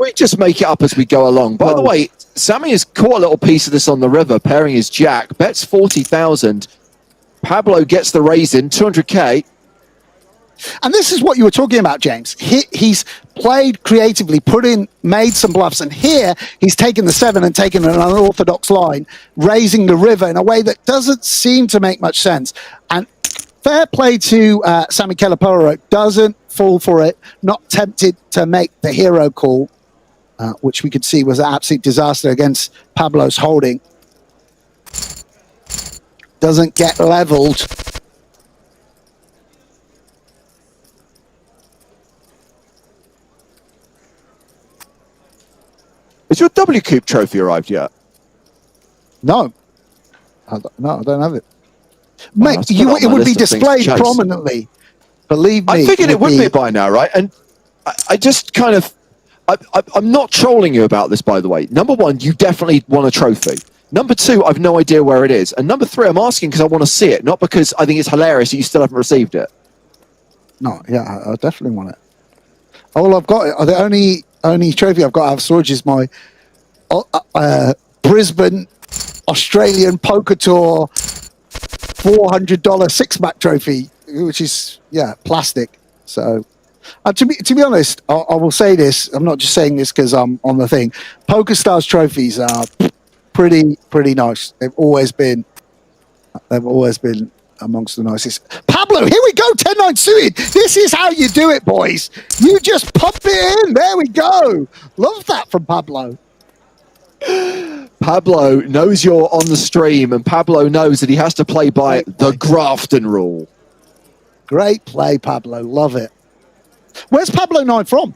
We just make it up as we go along. By the way, Sammy has caught a little piece of this on the river, pairing his jack. Bets 40,000. Pablo gets the raise in 200k. And this is what you were talking about, James. He's played creatively, made some bluffs, and here he's taken the 7 and taken an unorthodox line, raising the river in a way that doesn't seem to make much sense. And fair play to Sammy Kelaporo, doesn't fall for it, not tempted to make the hero call, which we could see was an absolute disaster against Pablo's holding. Doesn't get leveled. Has your W Coupe trophy arrived yet? No. I don't have it. Mate, Well, it would be list of things to displayed chase. prominently. Believe me. I figured it would be by now, right? And I just kind of... I'm not trolling you about this, by the way. Number 1, you definitely won a trophy. Number 2, I've no idea where it is. And number 3, I'm asking because I want to see it, not because I think it's hilarious that you still haven't received it. No, yeah, I definitely want it. All I've got, the only trophy I've got out of storage is my Brisbane Australian Poker Tour $400 6-back trophy, which is, yeah, plastic. So, to be honest, I will say this. I'm not just saying this because I'm on the thing. PokerStars trophies are pretty nice. They've always been amongst the nicest. Pablo, here we go, 10-9 suited. This is how you do it, boys. You just pump it in. There we go. Love that from Pablo. Pablo knows you're on the stream, and Pablo knows that he has to play by the Grafton rule. Great play, Pablo. Love it. Where's Pablo 9 from?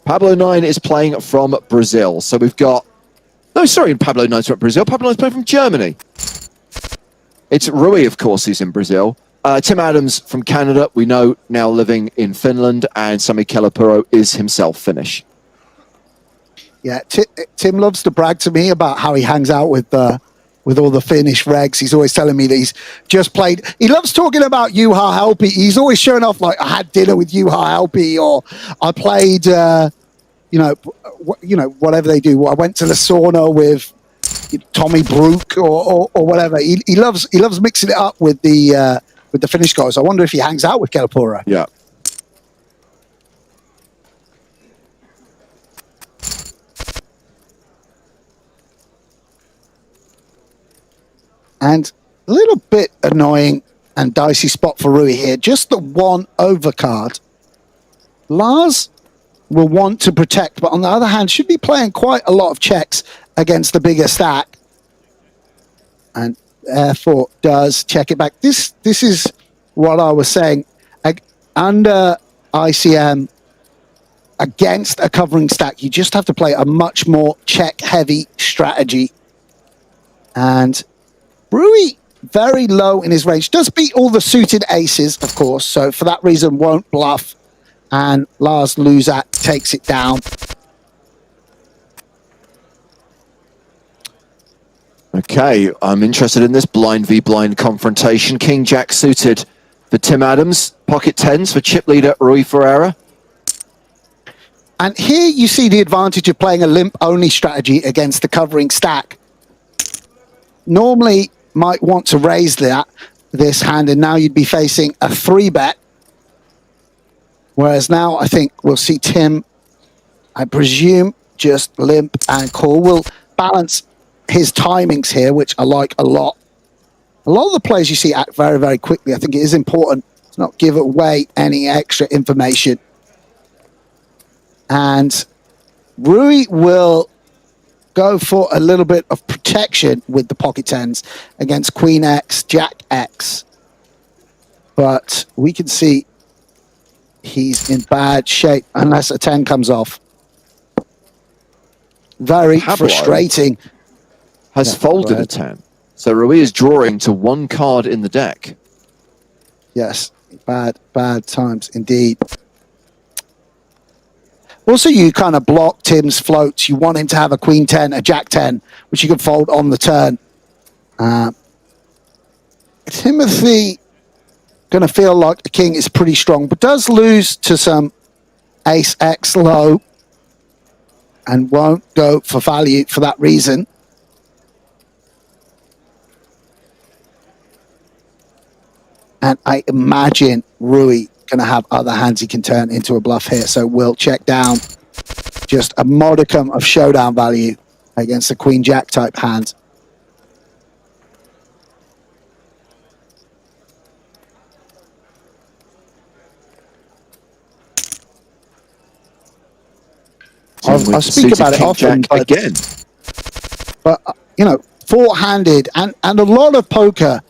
Pablo 9 is playing from Brazil. So we've got... No, sorry, Pablo 9's from Brazil. Pablo 9's playing from Germany. It's Rui, of course, who's in Brazil. Tim Adams from Canada, we know, now living in Finland. And Sami Kelapuro is himself Finnish. Yeah, Tim loves to brag to me about how he hangs out with all the Finnish regs. He's always telling me that he's just played. He loves talking about Juha Halpi. He's always showing off like, I had dinner with Juha Halpi, or I played, whatever they do. I went to the sauna with Tommy Brook or whatever. He loves mixing it up with the Finnish guys. I wonder if he hangs out with Kelapura. Yeah. And a little bit annoying and dicey spot for Rui here. Just the one overcard. Lars will want to protect, but on the other hand, should be playing quite a lot of checks against the bigger stack. And therefore does check it back. This is what I was saying. Under ICM, against a covering stack, you just have to play a much more check-heavy strategy. And Rui, very low in his range, does beat all the suited aces, of course, so for that reason won't bluff. And Lars Luzak takes it down. Okay, I'm interested in this blind v blind confrontation. King Jack suited for Tim Adams, pocket tens for chip leader Rui Ferreira. And here you see the advantage of playing a limp-only strategy against the covering stack. Normally, might want to raise this hand, and now you'd be facing a 3-bet. Whereas now, I think we'll see Tim, I presume, just limp and call. We'll balance his timings here, which I like a lot. A lot of the players you see act very, very quickly. I think it is important to not give away any extra information. And Rui will go for a little bit of protection with the pocket tens against Queen X, Jack X. But we can see he's in bad shape unless a 10 comes off. Very frustrating. Has folded a 10. So Rui is drawing to one card in the deck. Yes, bad times indeed. Also, you kind of block Tim's floats. You want him to have a Queen 10, a Jack 10, which you can fold on the turn. Timothy going to feel like the king is pretty strong, but does lose to some Ace X low and won't go for value for that reason. And I imagine Rui going to have other hands he can turn into a bluff here. So we'll check down just a modicum of showdown value against a Queen Jack type hand. I speak about it often, but you know, four-handed and a lot of poker,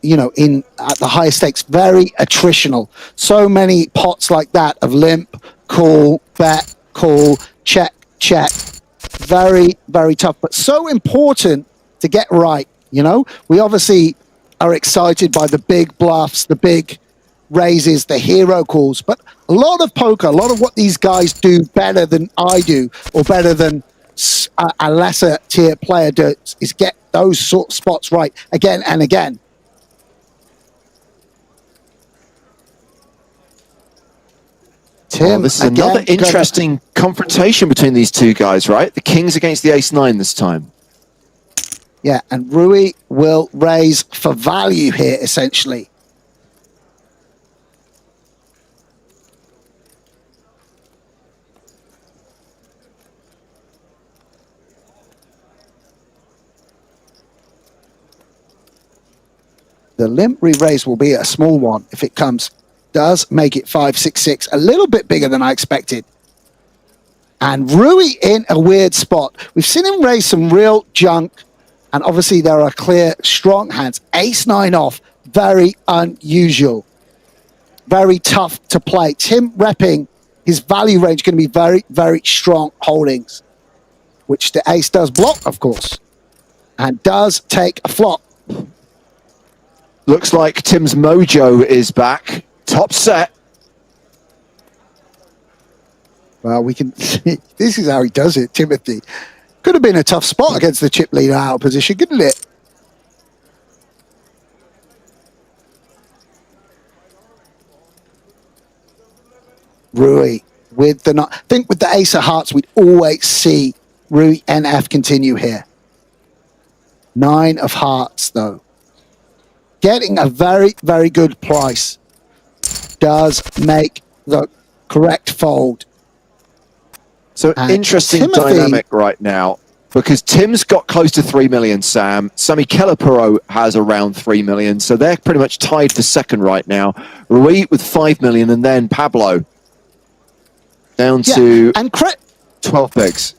you know, at the higher stakes, very attritional. So many pots like that of limp, call, bet, call, check, check. Very, very tough, but so important to get right. You know, we obviously are excited by the big bluffs, the big raises, the hero calls, but a lot of poker, a lot of what these guys do better than I do, or better than a lesser tier player does, is get those sort of spots right again and again. Tim, this is another interesting confrontation between these two guys, right? The kings against the ace-9 this time. Yeah, and Rui will raise for value here, essentially. The limp re-raise will be a small one if it comes. Does make it 5-6-6, a little bit bigger than I expected. And Rui in a weird spot. We've seen him raise some real junk, and obviously there are clear, strong hands. Ace-9 off, very unusual. Very tough to play. Tim repping his value range going to be very, very strong holdings, which the ace does block, of course, and does take a flop. Looks like Tim's mojo is back. Top set. Well, we can see, this is how he does it, Timothy. Could have been a tough spot against the chip leader out of position, couldn't it? Rui with the I think with the ace of hearts, we'd always see Rui NF continue here. 9 of hearts, though. Getting a very, very good price. Does make the correct fold. So interesting dynamic right now, because Tim's got close to 3 million, Sam. Sammy Kellepero has around 3 million, so they're pretty much tied for second right now. Rui with 5 million, and then Pablo down to and 12 bigs.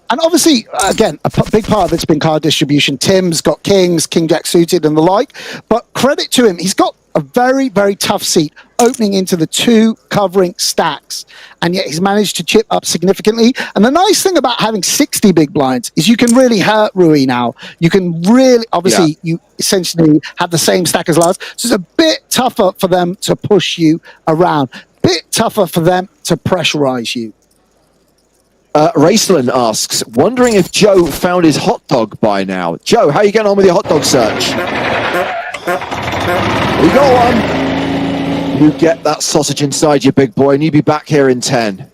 And obviously, again, big part of it's been card distribution. Tim's got kings, king jack suited and the like. But credit to him, he's got a very, very tough seat opening into the 2 covering stacks. And yet he's managed to chip up significantly. And the nice thing about having 60 big blinds is you can really hurt Rui now. You can really, obviously, you essentially have the same stack as Lars. So it's a bit tougher for them to push you around. Bit tougher for them to pressurize you. Raceland asks, wondering if Joe found his hot dog by now. Joe, how are you getting on with your hot dog search? You got one. You get that sausage inside you, big boy, and you be back here in 10.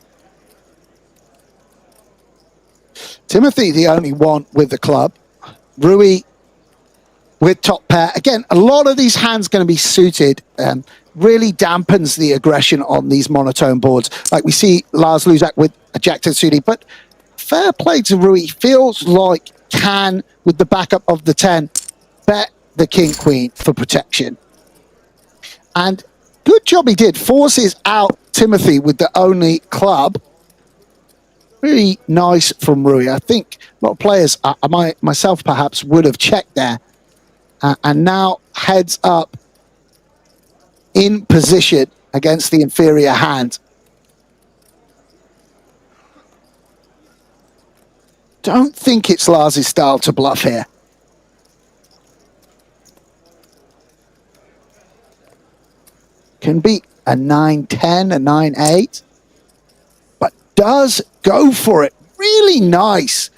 Timothy, the only one with the club. Rui with top pair. Again, a lot of these hands going to be suited. Really dampens the aggression on these monotone boards. Like we see Lars Luzak with a Jack 10 suited, but fair play to Rui. Feels like can, with the backup of the 10, bet the king queen for protection. And good job he did. Forces out Timothy with the only club. Really nice from Rui. I think a lot of players, myself perhaps, would have checked there. And now heads up in position against the inferior hand. Don't think it's Lars' style to bluff here. Can be a 9-10, a 9-8, but does go for it. Really nice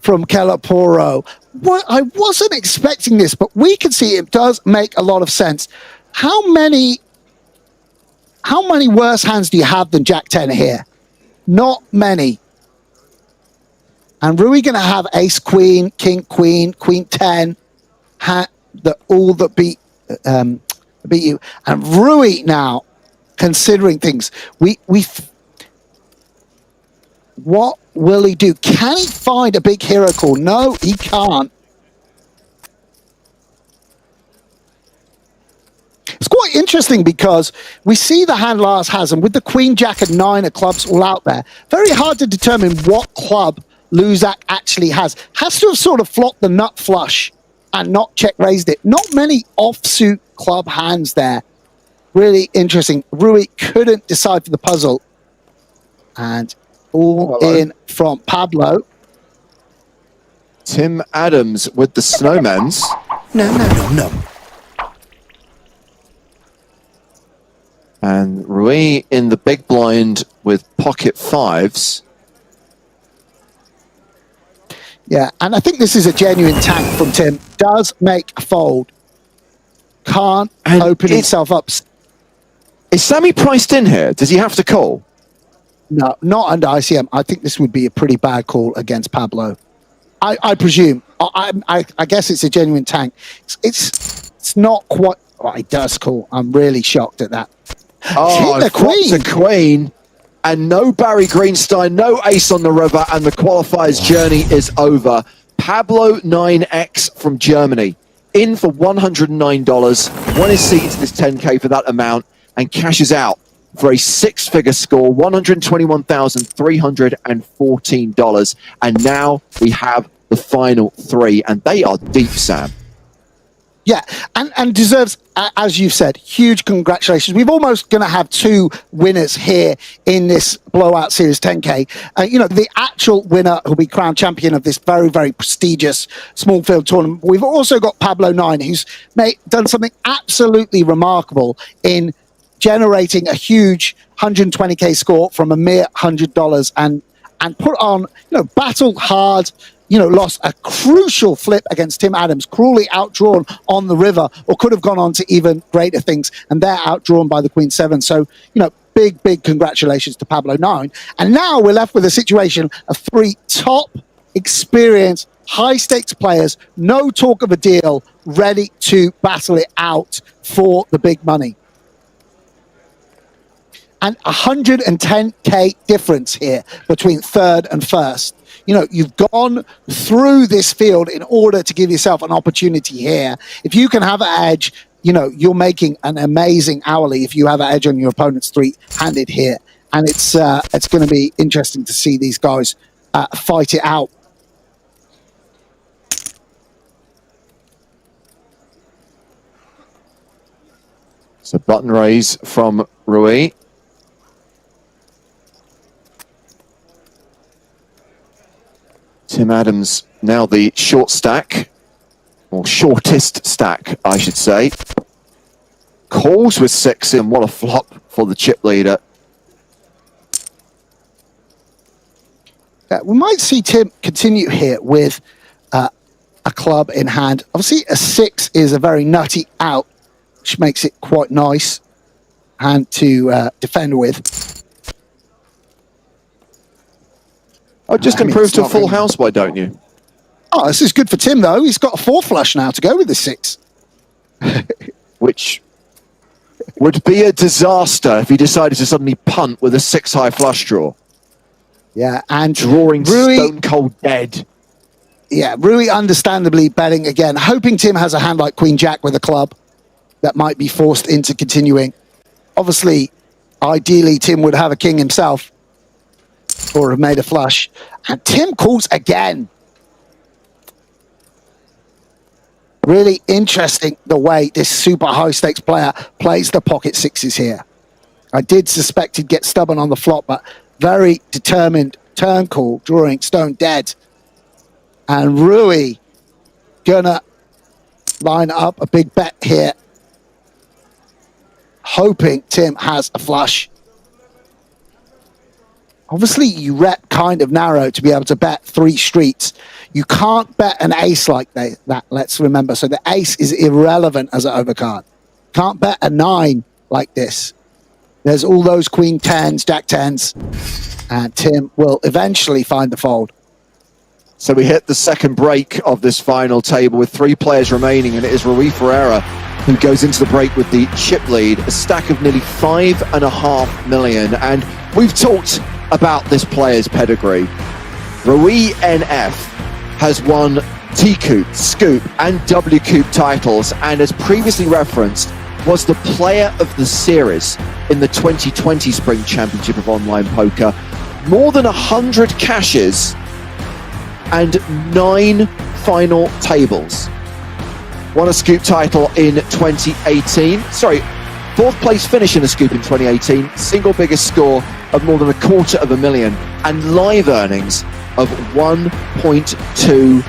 from Kelaporo. I wasn't expecting this, but we can see it does make a lot of sense. How many worse hands do you have than Jack 10 here? Not many. And Rui going to have ace queen, king queen, queen 10, that beat you. And Rui now considering things. What will he do? Can he find a big hero call? No, he can't. It's quite interesting because we see the hand Lars has, and with the queen, jack, and 9 of clubs all out there, very hard to determine what club Luzak actually has. Has to have sort of flopped the nut flush and not check raised it. Not many offsuit club hands there. Really interesting. Rui couldn't decide for the puzzle. And all in from Pablo. Tim Adams with the snowmans. No. And Rui in the big blind with pocket 5s. Yeah, and I think this is a genuine tank from Tim. Does make a fold. Can't open himself up. Is Sammy priced in here? Does he have to call? No, not under ICM. I think this would be a pretty bad call against Pablo. I presume. I guess it's a genuine tank. It's not quite. Oh, he does call. I'm really shocked at that. Oh, the queen. The queen. And no Barry Greenstein, no ace on the river, and the qualifier's journey is over. Pablo 9X from Germany, in for $109, won his seat into this 10K for that amount, and cashes out for a 6-figure score, $121,314. And now we have the final 3, and they are deep, Sam. Yeah, and deserves, as you've said, huge congratulations. We've almost going to have 2 winners here in this Blowout Series 10K. The actual winner who'll be crowned champion of this very, very prestigious small field tournament. We've also got Pablo 9, who's done something absolutely remarkable in generating a huge 120K score from a mere $100 and put on, battled hard, lost a crucial flip against Tim Adams, cruelly outdrawn on the river, or could have gone on to even greater things, and they're outdrawn by the Queen 7. So, big congratulations to Pablo 9. And now we're left with a situation of 3 top, experienced, high-stakes players, no talk of a deal, ready to battle it out for the big money. And 110K difference here between third and first. You've gone through this field in order to give yourself an opportunity here. If you can have an edge, you're making an amazing hourly if you have an edge on your opponent's 3-handed here. And it's going to be interesting to see these guys fight it out So button raise from Rui. Tim Adams now the short stack, or shortest stack, I should say. Calls with 6 in, what a flop for the chip leader. We might see Tim continue here with a club in hand. Obviously, a 6 is a very nutty out, which makes it quite nice hand to defend with. Oh, just improve to a full house, why don't you? Oh, this is good for Tim, though. He's got a 4 flush now to go with the 6. Which would be a disaster if he decided to suddenly punt with a 6 high flush draw. Yeah, and Drawing Rui, stone cold dead. Yeah, Rui understandably betting again, hoping Tim has a hand like Queen Jack with a club that might be forced into continuing. Obviously, ideally, Tim would have a king himself or have made a flush. And Tim calls again. Really interesting the way this super high stakes player plays the pocket 6s here. I did suspect he'd get stubborn on the flop, but very determined turn call, drawing stone dead. And Rui gonna line up a big bet here, hoping Tim has a flush. Obviously, you rep kind of narrow to be able to bet 3 streets. You can't bet an ace like that, let's remember. So the ace is irrelevant as an overcard. Can't bet a 9 like this. There's all those queen 10s, jack 10s, and Tim will eventually find the fold. So we hit the second break of this final table with 3 players remaining, and it is Rui Ferreira who goes into the break with the chip lead, a stack of nearly 5.5 million. And we've talked about this player's pedigree. Rui NF has won T-Coup, Scoop, and W-Coup titles, and as previously referenced, was the player of the series in the 2020 Spring Championship of Online Poker. More than 100 cashes and 9 final tables. Won a Scoop title in 2018. Sorry, 4th place finish in a Scoop in 2018. Single biggest score of more than $250,000 and live earnings of $1.2